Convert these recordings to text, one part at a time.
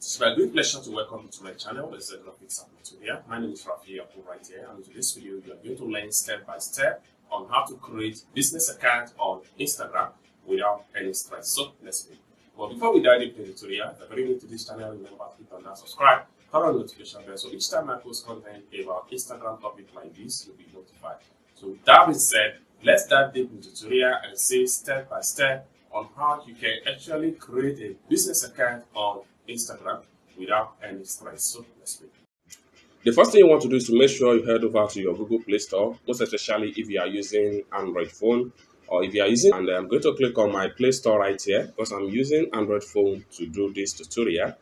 It's my great pleasure to welcome you to my channel. It's a graphics tutorial. My name is Rafi Apu right here, and in this video you are going to learn step by step on how to create business account on Instagram without any stress. So let's begin. Well, before we dive into the tutorial, if you're very new to this channel, remember to click on that subscribe, turn on the notification bell, so each time I post content about Instagram topic like this, you'll be notified. So with that being said, let's dive deep into the tutorial and see step by step on how you can actually create a business account on Instagram without any stress. So let's begin. The first thing you want to do is to make sure you head over to your Google Play Store, most especially if you are using Android phone or if you are using, and I'm going to click on my Play Store right here because I'm using Android phone to do this tutorial.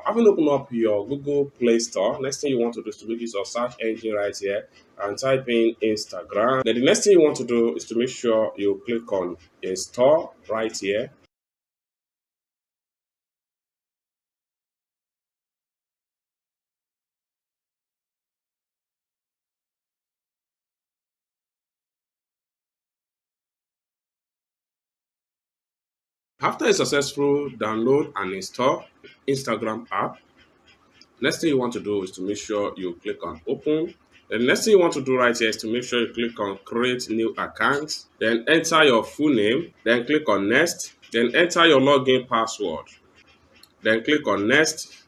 Having opened up your Google Play Store, next thing you want to do is to use your search engine right here and type in Instagram. Then the next thing you want to do is to make sure you click on Install right here. After a successful download and install Instagram app, next thing you want to do is to make sure you click on open. The next thing you want to do right here is to make sure you click on create new account, then enter your full name, then click on next, then enter your login password, then click on next,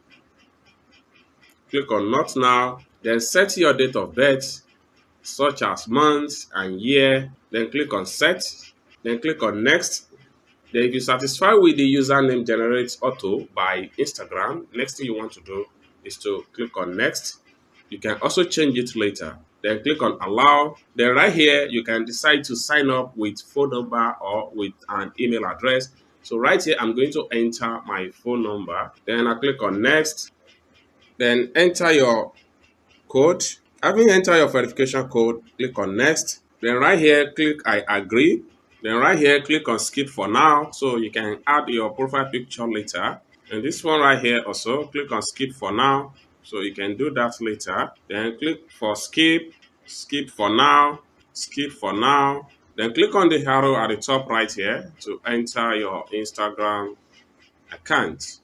click on not now, then set your date of birth such as month and year, then click on set, then click on next. Then if you're satisfied with the username generates auto by Instagram, next thing you want to do is to click on next. You can also change it later. Then click on allow. Then right here, you can decide to sign up with phone number or with an email address. So right here, I'm going to enter my phone number. Then I click on next. Then enter your code. Having entered your verification code, click on next. Then right here, click I agree. Then right here, click on skip for now, so you can add your profile picture later. And this one right here also, click on skip for now, so you can do that later. Then click for skip, skip for now, skip for now. Then click on the arrow at the top right here to enter your Instagram account.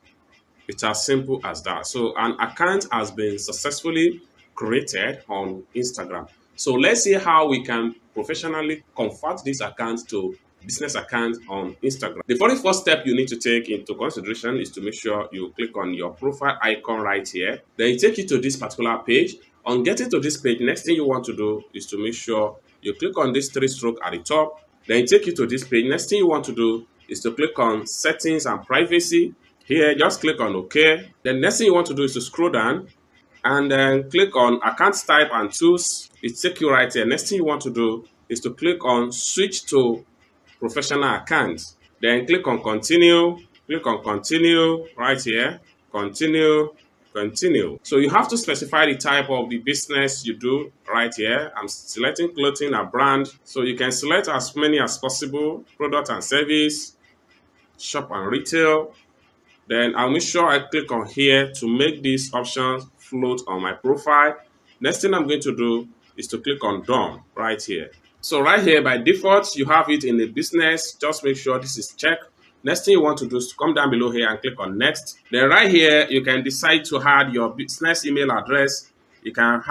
It's as simple as that. So an account has been successfully created on Instagram. So let's see how we can professionally convert this account to business account on Instagram. The very first step you need to take into consideration is to make sure you click on your profile icon right here. Then it takes you to this particular page. On getting to this page, next thing you want to do is to make sure you click on this three stroke at the top. Then it takes you to this page. Next thing you want to do is to click on settings and privacy. Here, just click on OK. Then next thing you want to do is to scroll down and then click on account type and tools. It takes you right here. Next thing you want to do is to click on switch to professional accounts. Then click on continue. Click on continue right here. Continue. Continue. So you have to specify the type of the business you do right here. I'm selecting clothing and brand. So you can select as many as possible, product and service, shop and retail. Then I'll make sure I click on here to make these options float on my profile. Next thing I'm going to do is to click on done right here. So right here by default, you have it in the business. Just make sure this is checked. Next thing you want to do is to come down below here and click on next. Then right here, you can decide to add your business email address. You can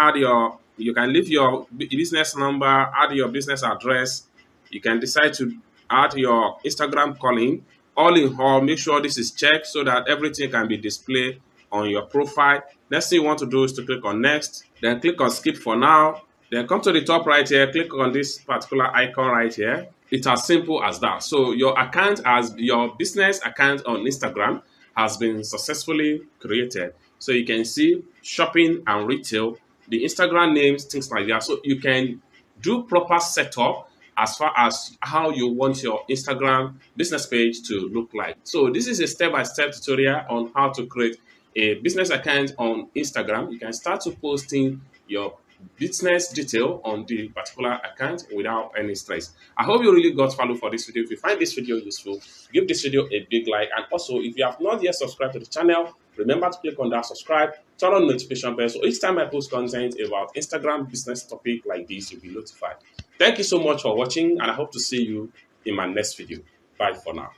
leave your business number, add your business address. You can decide to add your Instagram calling. All in all, make sure this is checked so that everything can be displayed on your profile. Next thing you want to do is to click on next, then click on skip for now, then come to the top right here, click on this particular icon right here. It's as simple as that. So your business account on Instagram has been successfully created. So you can see shopping and retail, the Instagram names, things like that. So you can do proper setup as far as how you want your Instagram business page to look like. So this is a step-by-step tutorial on how to create a business account on Instagram. You can start to posting your business detail on the particular account without any stress. I hope you really got value for this video. If you find this video useful, give this video a big like, and also if you have not yet subscribed to the channel, remember to click on that subscribe, turn on notification bell, so each time I post content about Instagram business topic like this, you'll be notified. Thank you so much for watching, and I hope to see you in my next video. Bye for now.